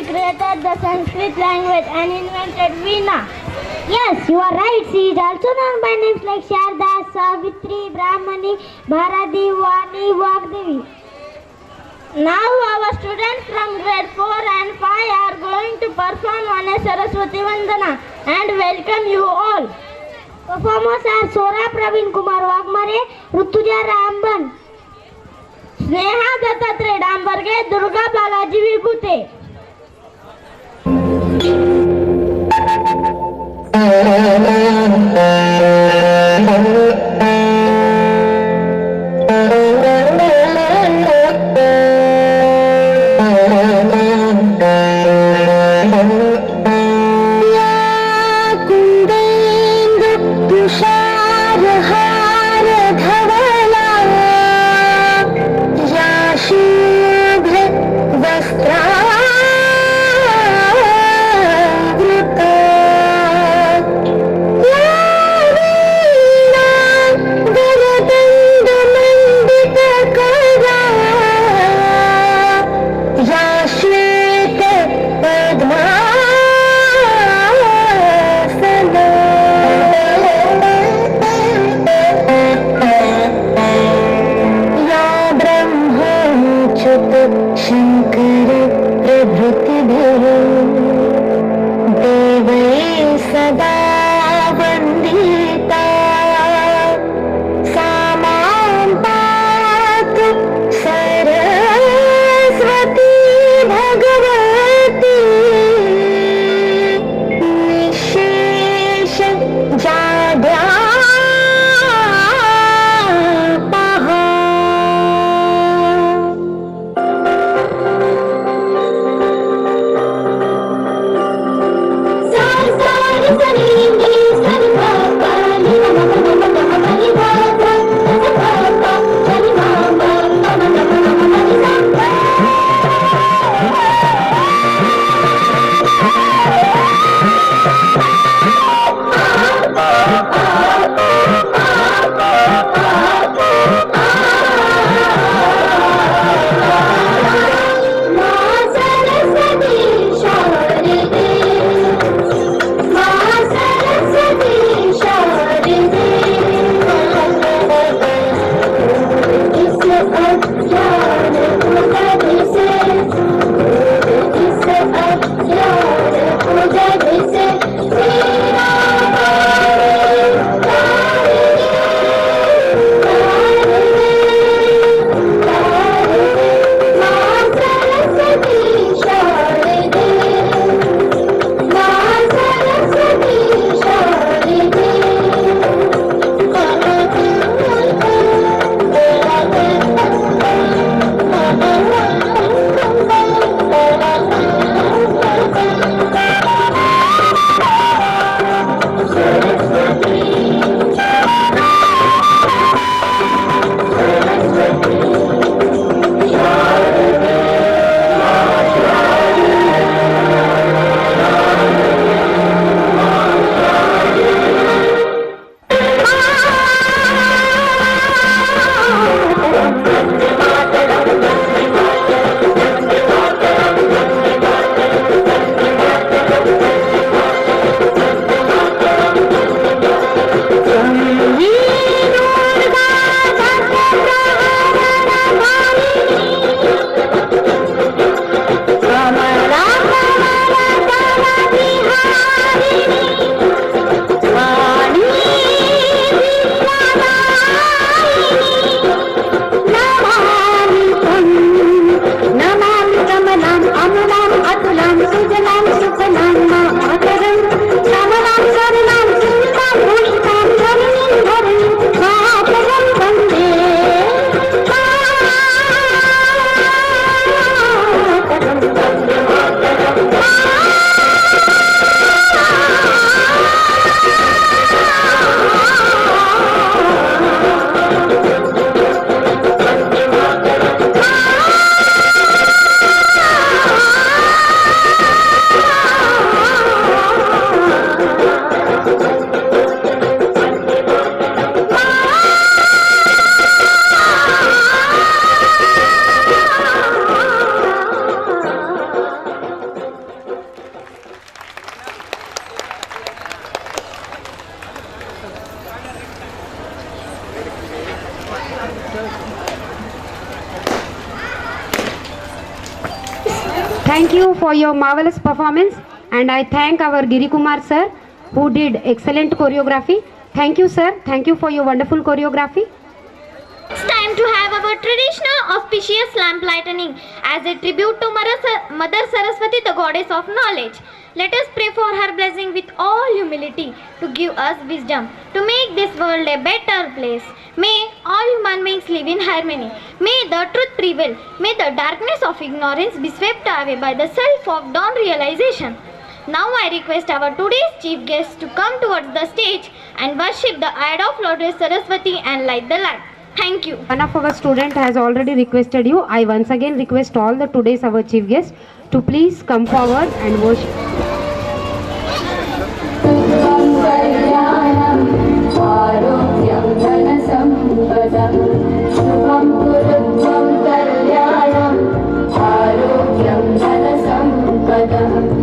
created the Sanskrit language and invented Veena. Yes, you are right. She is also known by names like Sharda, Savitri, Brahmani, Bharati, Vani, Vagdevi. Now our students from grade 4 and 5 are going to perform on a Saraswati Vandana and welcome you all. Performers are Sora Praveen Kumar Wagmare, Rutuja Ramban, Sneha Dattatreya Dambarge, Durga Balaji Vibhute. Thank you for your marvelous performance, and I thank our Giri Kumar sir who did excellent choreography. Thank you sir. Thank you for your wonderful choreography. It's time to have our traditional auspicious lamp lightning as a tribute to Mother Saraswati, the goddess of knowledge. Let us pray for her blessing with all humility to give us wisdom to make this world a better place. May all human beings live in harmony. May the truth prevail. May the darkness of ignorance be swept away by the self of dawn realization. Now I request our today's chief guest to come towards the stage and worship the idol of Lord Saraswati and light the lamp. Thank you. One of our student has already requested you. I once again request all the today's our chief guests to please come forward and worship. शुभं कुरु त्वं कल्याणम् आरोग्यं धनसम्पदम्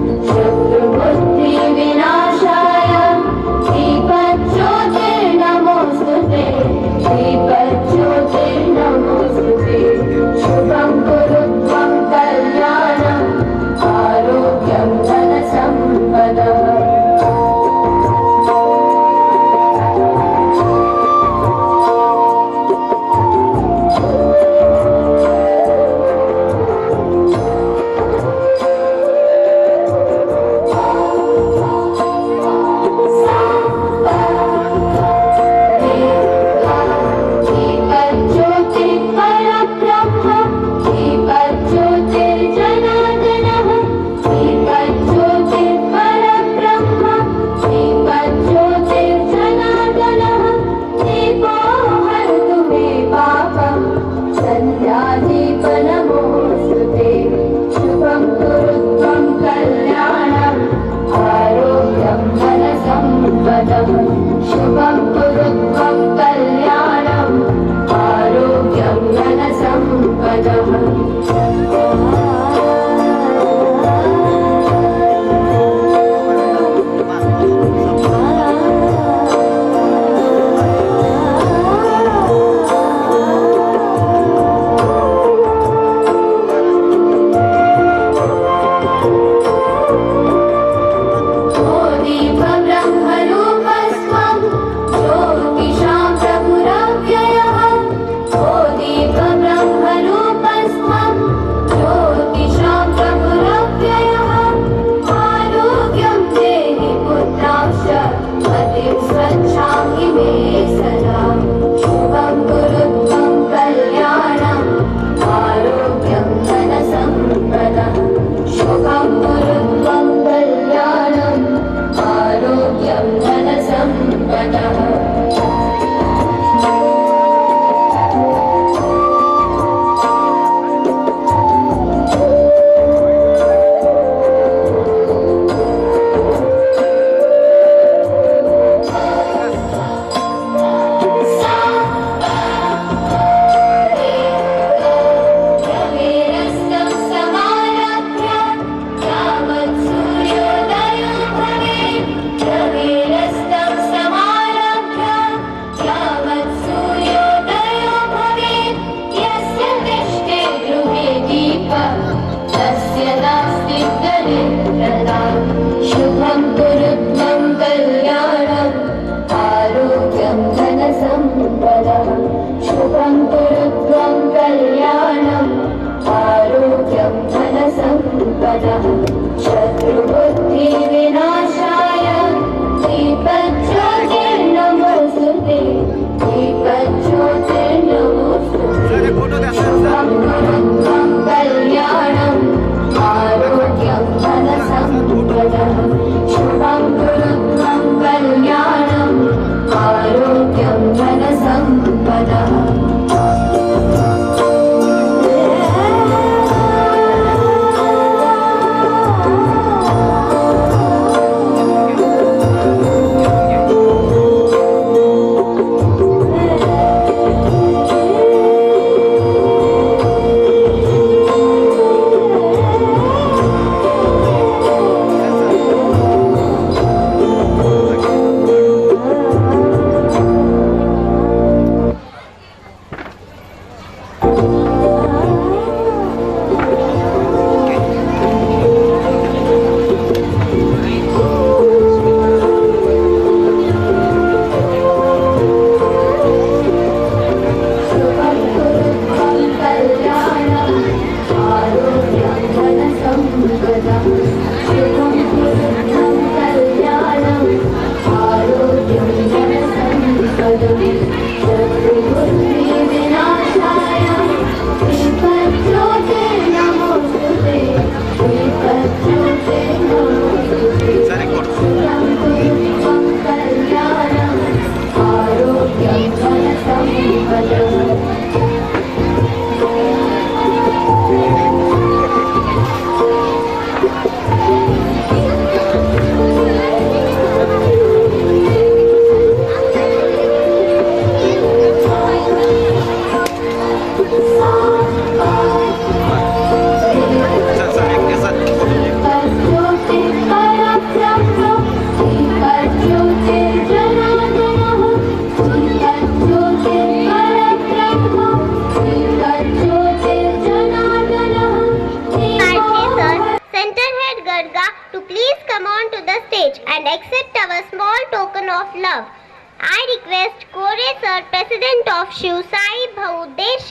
I request Kore sir, President of Shiv Sai Bhaudesh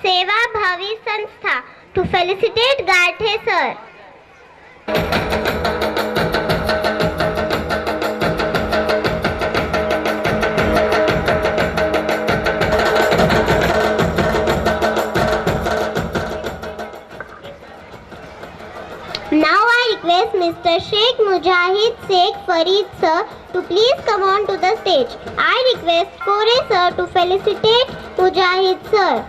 Seva Bhavi Sanstha, to felicitate Gathe sir. Now I request Mr. Sheikh Mujahid Sheikh Farid sir to please come on to the stage. I request Kore sir to felicitate Mujahid sir.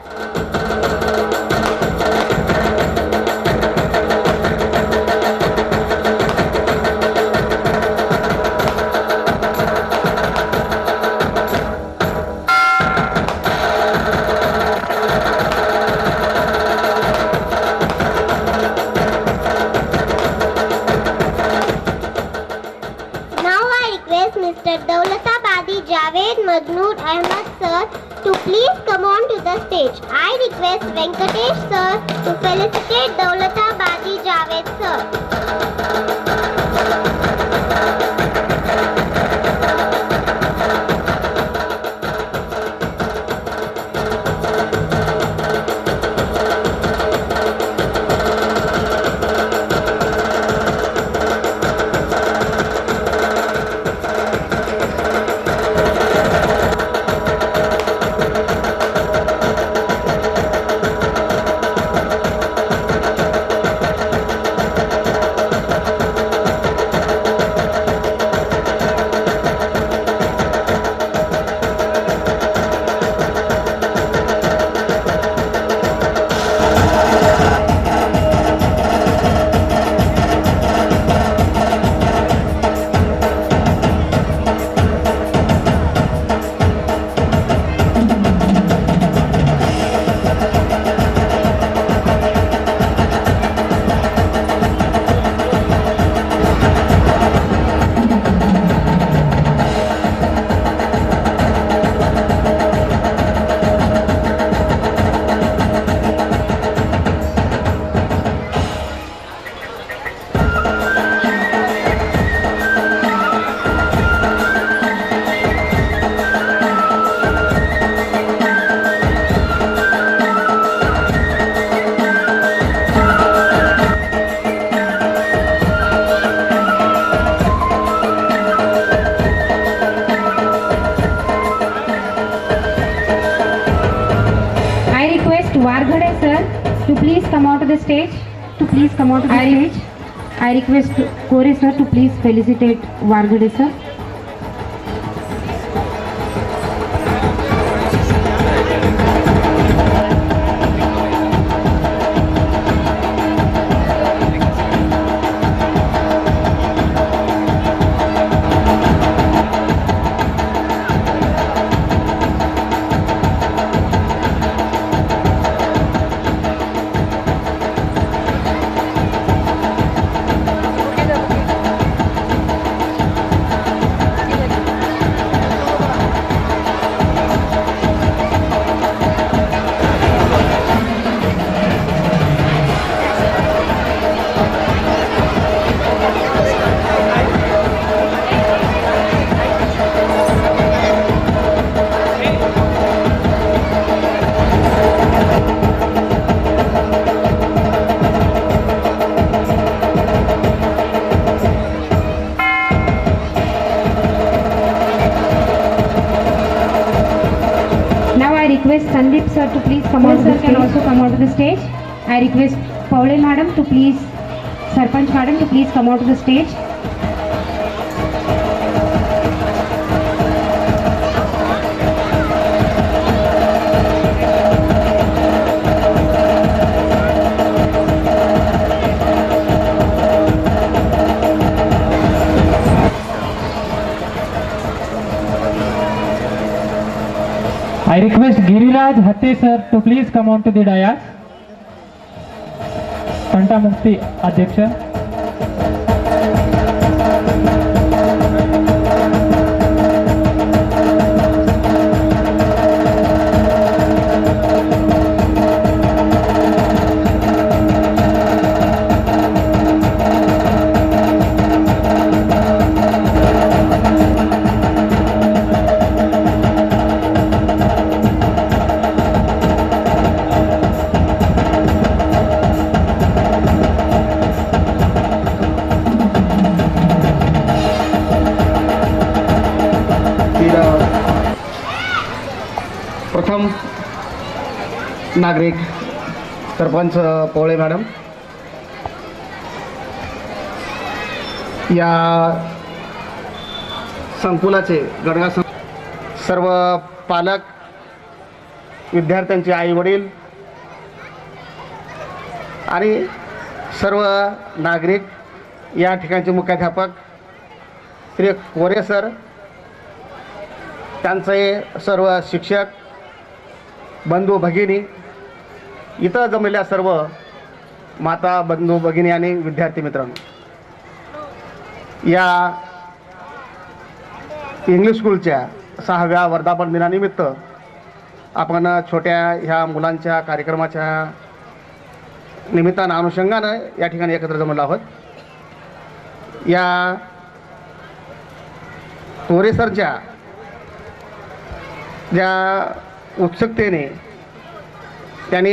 Now I request Mr. Daulatabadi Javed Madnoor Ahmed sir to please come on to the stage. I request Venkatesh sir to felicitate Daulatabadi Javed sir. Warghade sir to please come out to the stage. I request Kore sir to please felicitate Warghade sir. I request Sandeep sir to please come out to the stage. Can also come out to the stage. I request Paule madam to please, Sarpanch madam to please come out to the stage. I request Giriraj Hatte sir to please come on to the dais. Panta Mukti Adhyaksha. प्रथम नागरिक सरपंच पोळे madam, या संकुलाचे गडगा सर्व पालक, विद्यार्थ्यांचे आई वडील आणि सर्व नागरिक, या ठिकाणचे मुख्याध्यापक श्री कोरे सर, त्यांचे सर्व शिक्षक बंधू भगिनी, इथं जमलेल्या सर्व माता बंधू भगिनी आणि विद्यार्थी मित्रांनो, या इंग्लिश स्कूलच्या 6व्या वर्धापन दिनानिमित्त आपण छोट्या ह्या मुलांच्या कार्यक्रमाच्या निमित्तानं अनुषंगानं या ठिकाणी एकत्र जमलो आहोत. या कोरे सरच्या ज्या उत्सुकतेने त्यांनी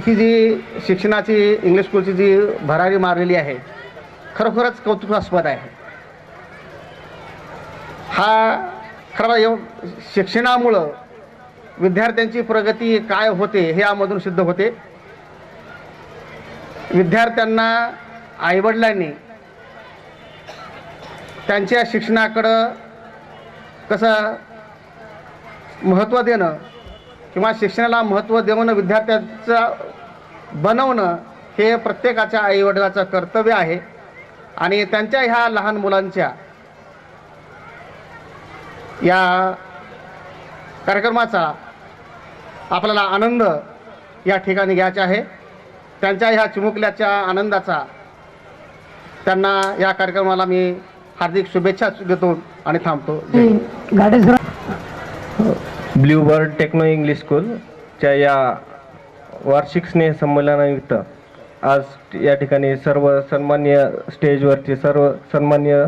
ही जी शिक्षणाची इंग्लिश स्कूलची जी भरारी मारलेली आहे, खरोखरच कौतुकास्पद आहे. हा खरं शिक्षणामुळं विद्यार्थ्यांची प्रगती काय होते हे यामधून सिद्ध होते. विद्यार्थ्यांना आईवडिलांनी त्यांच्या शिक्षणाकडं कसं महत्त्व देणं किंवा शिक्षणाला महत्त्व देऊन विद्यार्थ्यांचं बनवणं हे प्रत्येकाच्या आईवडिलाचं कर्तव्य आहे. आणि त्यांच्या ह्या लहान मुलांच्या या कार्यक्रमाचा आपल्याला आनंद या ठिकाणी घ्यायचा आहे. त्यांच्या ह्या चिमुकल्याच्या आनंदाचा त्यांना या कार्यक्रमाला मी हार्दिक शुभेच्छा देतो आणि थांबतो. ब्ल्यू बर्ड टेक्नो इंग्लिश स्कूलच्या या वार्षिक स्नेह संमेलनानिमित्त आज या ठिकाणी सर्व सन्मान्य स्टेजवरचे सर्व सन्मान्य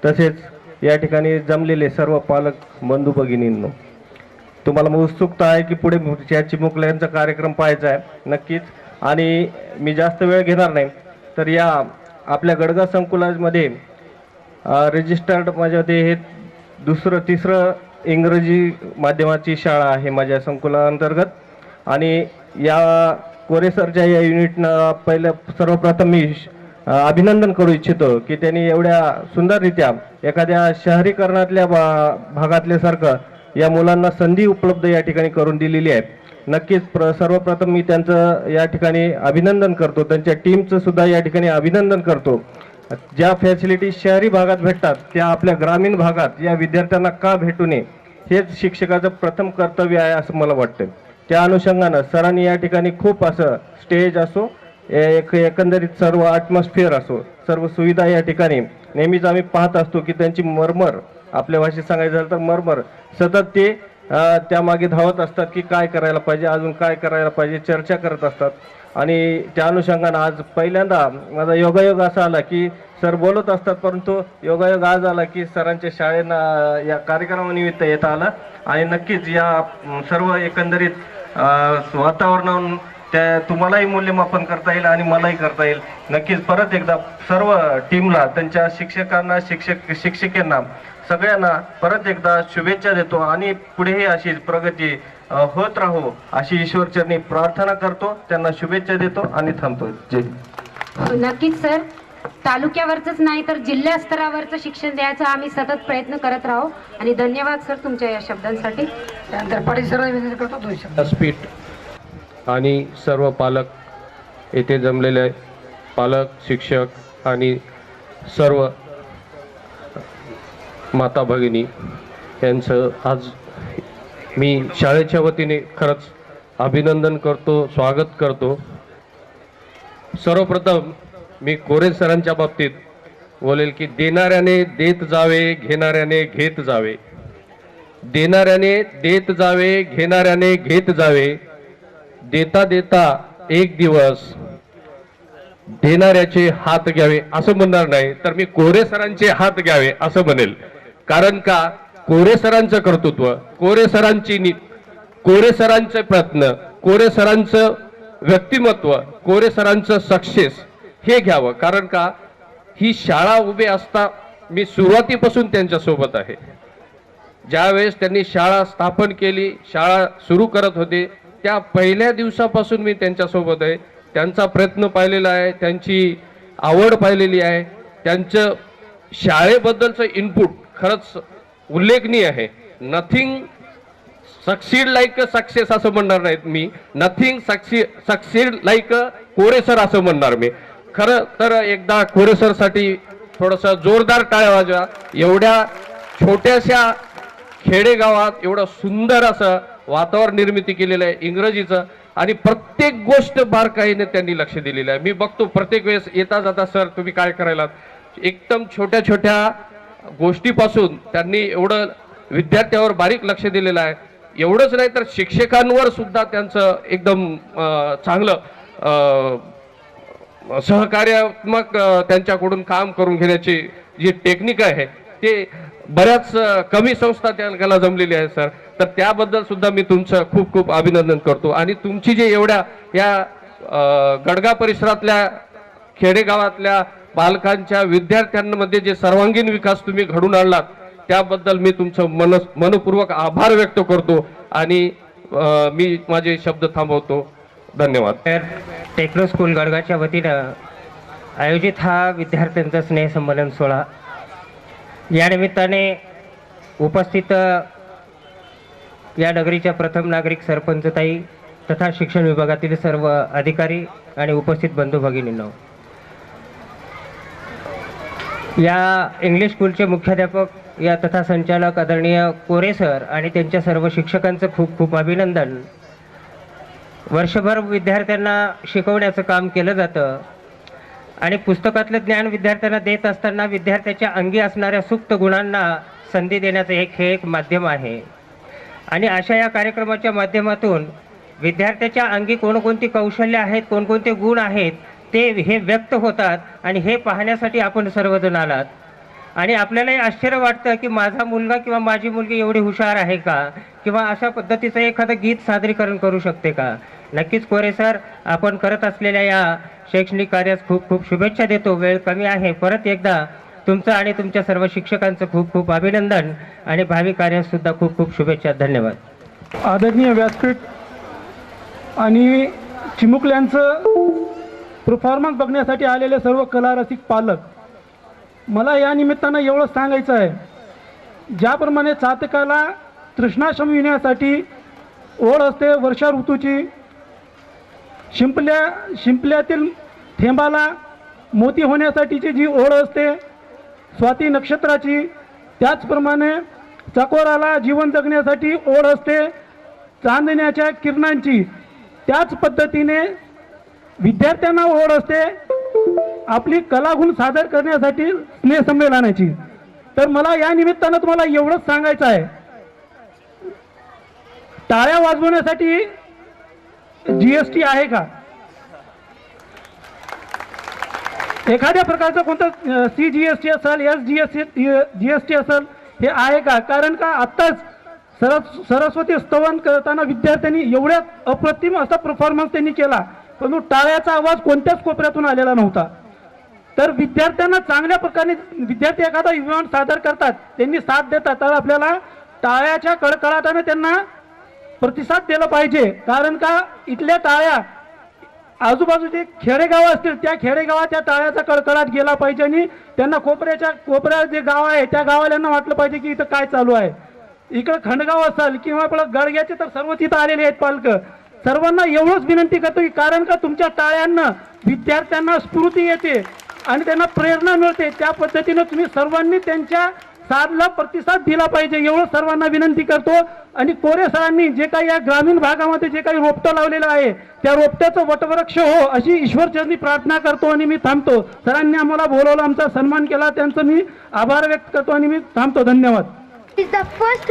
तसेच या ठिकाणी जमलेले सर्व पालक बंधू भगिनींनो, तुम्हाला उत्सुकता आहे की पुढे या चिमुकल्यांचा कार्यक्रम पाहायचा आहे नक्कीच. आणि मी जास्त वेळ घेणार नाही, तर या आपल्या गडगा संकुलामध्ये रजिस्टर्ड माझ्यामध्ये हे तिसरं इंग्रजी माध्यमाची शाळा आहे माझ्या संकुलाअंतर्गत. आणि या कोरे सरच्या या युनिटनं सर्वप्रथम मी अभिनंदन करू इच्छितो की त्यांनी एवढ्या सुंदररित्या एखाद्या शहरीकरणातल्या भागातल्यासारखं या मुलांना संधी उपलब्ध या ठिकाणी करून दिलेली आहे. नक्कीच सर्वप्रथम मी त्यांचं या ठिकाणी अभिनंदन करतो, त्यांच्या टीमचं सुद्धा या ठिकाणी अभिनंदन करतो. ज्या फॅसिलिटी शहरी भागात भेटतात त्या आपल्या ग्रामीण भागात या विद्यार्थ्यांना का भेटू नये हेच शिक्षकाचं प्रथम कर्तव्य आहे असं मला वाटतं. त्या अनुषंगानं सरांनी या ठिकाणी खूप असं स्टेज असो, एकंदरीत सर्व ॲटमॉस्फिअर असो, सर्व सुविधा या ठिकाणी नेहमीच आम्ही पाहत असतो की त्यांची मरमर, आपल्या भाषेत सांगायचं झालं तर मरमर, सतत ते त्यामागे धावत असतात की काय करायला पाहिजे, अजून काय करायला पाहिजे, चर्चा करत असतात. आणि त्या अनुषंगानं आज पहिल्यांदा माझा योगायोग असा आला की सर बोलत असतात, परंतु योगायोग आज आला की सरांच्या शाळेना या कार्यक्रमानिमित्त येता आला. आणि नक्कीच या सर्व एकंदरीत वातावरणावरून त्या तुम्हालाही मूल्यमापन करता येईल आणि मलाही करता येईल. नक्कीच परत एकदा सर्व टीमला, त्यांच्या शिक्षकांना, शिक्षिकेंना सगळ्यांना परत एकदा शुभेच्छा देतो आणि पुढेही अशी प्रगती होत राहो अशी ईश्वरचरणी प्रार्थना करतो. त्यांना शुभेच्छा देतो आणि थांबतो. जय. नक्कीच सर, तालुक्यावरच नाही तर जिल्हा स्तरावरचं शिक्षण द्यायचा आम्ही सतत प्रयत्न करत राहू. आणि धन्यवाद सर तुमच्या या शब्दांसाठी. त्यानंतर पाटील करतो व्यासपीठ आणि सर्व पालक, येथे जमलेले पालक, शिक्षक आणि सर्व माता भगिनी यांचं आज मी शाळेच्या वतीने खरंच अभिनंदन करतो, स्वागत करतो. सर्वप्रथम मी कोरे सरांच्या बाबतीत बोलेल की देणाऱ्याने देत जावे, घेणाऱ्याने घेत जावे. देणाऱ्याने देत जावे, घेणाऱ्याने घेत जावे. देता देता एक दिवस देणाऱ्याचे हात घ्यावे असं म्हणणार नाही, तर मी कोरे सरांचे हात घ्यावे असं म्हणेल. कारण का, कोरे सरांचं कर्तृत्व, कोरे सरांचे प्रयत्न, कोरे सरांचं व्यक्तिमत्व, कोरे सरांचं सक्सेस हे घ्यावं. कारण का, ही शाळा उभी असता मी सुरुवातीपासून त्यांच्या सोबत आहे. ज्यावेळेस त्यांनी शाळा स्थापन केली, शाळा सुरू करत होते, त्या पहिल्या दिवसापासून मी त्यांच्यासोबत आहे. त्यांचा प्रयत्न पाहिलेला आहे, त्यांची आवड पाहिलेली आहे, त्यांचं शाळेबद्दलचं इनपुट खरंच उल्लेखनीय आहे. Nothing succeed like a success असं म्हणणार नाहीत मी, नथिंग सक्सीड लाईक अ कोरे सर असं म्हणणार मी. खरं तर एकदा कोरे सरसाठी थोडंसं जोरदार टाळ्या वाजवा. एवढ्या छोट्याशा खेडेगावात एवढं सुंदर असं वातावरण निर्मिती केलेलं आहे इंग्रजीचं, आणि प्रत्येक गोष्ट बारकाईने त्यांनी लक्ष दिलेलं आहे. मी बघतो प्रत्येक वेळेस येता जाता, सर तुम्ही काय करायला, एकदम छोट्या छोट्या गोष्टीपासून त्यांनी एवढं विद्यार्थ्यावर बारीक लक्ष दिलेलं आहे. एवढंच नाही तर शिक्षकांवर सुद्धा त्यांचं एकदम चांगलं सहकार्यात्मक त्यांच्याकडून काम करून घेण्याची जी टेक्निक आहे ते बऱ्याच कमी संस्था त्याला जमलेली आहे सर. तर त्याबद्दल सुद्धा मी तुमचं खूप खूप अभिनंदन करतो. आणि तुमची जे एवढ्या या गडगा परिसरातल्या खेडेगावातल्या बालकांच्या विद्यार्थ्यांमध्ये जे सर्वांगीण विकास तुम्ही घडून आणलात त्याबद्दल मी तुमचं मनपूर्वक आभार व्यक्त करतो. आणि मी माझे शब्द थांबवतो. धन्यवाद. टेक्नो स्कूल गडगाच्या वतीनं आयोजित हा विद्यार्थ्यांचा स्नेहसंमेलन सोहळा, या निमित्ताने उपस्थित या नगरीच्या प्रथम नागरिक सरपंचताई तथा शिक्षण विभागातील सर्व अधिकारी आणि उपस्थित बंधू भगिनींनो, या इंग्लिश स्कूलचे मुख्याध्यापक या तथा संचालक आदरणीय कोरे सर आणि त्यांच्या सर्व शिक्षकांचं खूप खूप अभिनंदन. वर्षभर विद्यार्थ्यांना शिकवण्याचं काम केलं जातं आणि पुस्तकातलं ज्ञान विद्यार्थ्यांना देत असताना विद्यार्थ्याच्या अंगी असणाऱ्या सुप्त गुणांना संधी देण्याचं हे एक माध्यम आहे. आणि अशा या कार्यक्रमाच्या माध्यमातून विद्यार्थ्याच्या अंगी कोणकोणती कौशल्य आहेत, कोणकोणते गुण आहेत ते हे व्यक्त होतात. आणि हे पाहण्यासाठी आपण सर्वजण आलात. आणि आपल्यालाही आश्चर्य वाटतं की माझा मुलगा किंवा माझी मुलगी एवढी हुशार आहे का, किंवा अशा पद्धतीचं एखादं गीत सादरीकरण करू शकते का. नक्कीच कोरे सर, आपण करत असलेल्या या शैक्षणिक कार्यास खूप खूप शुभेच्छा देतो. वेळ कमी आहे. परत एकदा तुमचं आणि तुमच्या सर्व शिक्षकांचं खूप खूप अभिनंदन आणि भावी कार्यास सुद्धा खूप खूप शुभेच्छा. धन्यवाद. आदरणीय व्यासपीठ आणि चिमुकल्यांचं परफॉर्मन्स बघण्यासाठी आलेले सर्व कलारसिक पालक, मला या निमित्तानं एवढं सांगायचं आहे, ज्याप्रमाणे चातकाला तृष्णा शमविण्यासाठी ओढ असते वर्षा ऋतूची, शिंपल्यातील थेंबाला मोती होण्यासाठीची जी ओढ असते स्वाती नक्षत्राची, त्याचप्रमाणे चकोराला जीवन जगण्यासाठी ओढ असते चांदण्याच्या किरणांची. त्याच पद्धतीने विद्यार्थ्यांना ओढ असते आपली कलागुण सादर करण्यासाठी स्नेहसंमेलनाची. तर मला या निमित्तानं तुम्हाला एवढंच सांगायचं आहे, टाळ्या वाजवण्यासाठी GST आहे का? एखाद्या प्रकारचं कोणतं CGST असेल, SGST असेल, हे आहे का? कारण का आत्ताच सरस्वती स्तवन करताना विद्यार्थ्यांनी एवढ्या अप्रतिम असा परफॉर्मन्स त्यांनी केला, परंतु टाळ्याचा आवाज कोणत्याच कोपऱ्यातून आलेला नव्हता. तर विद्यार्थ्यांना चांगल्या प्रकारे विद्यार्थी एखादा इव्हेंट सादर करतात, त्यांनी साथ देतात, तर आपल्याला टाळ्याच्या कडकडाटाने त्यांना प्रतिसाद दिला पाहिजे. कारण का इथल्या टाळ्या आजूबाजूचे खेडेगाव असतील त्या खेडेगावात त्या टाळ्याचा कडकडाट गेला पाहिजे आणि त्यांना कोपऱ्यात जे गाव आहे त्या गावाल्यांना वाटलं पाहिजे की इथं काय चालू आहे. इकडं खंडगाव असेल किंवा आपलं गडग्याचे तर सर्व तिथं आलेले आहेत पालक. सर्वांना एवढंच विनंती करतो की कारण का तुमच्या टाळ्यांना विद्यार्थ्यांना स्फूर्ती येते आणि त्यांना प्रेरणा मिळते. त्या पद्धतीने तुम्ही सर्वांनी त्यांच्या साथला प्रतिसाद दिला पाहिजे, एवढं सर्वांना विनंती करतो. आणि कोरे सरांनी जे काही या ग्रामीण भागामध्ये जे काही रोपटं लावलेलं आहे त्या रोपट्याचं वटवृक्ष हो अशी ईश्वरचरणी प्रार्थना करतो आणि मी थांबतो. सरांनी आम्हाला बोलवलं, आमचा सन्मान केला, त्यांचं मी आभार व्यक्त करतो आणि मी थांबतो. धन्यवाद. Is the first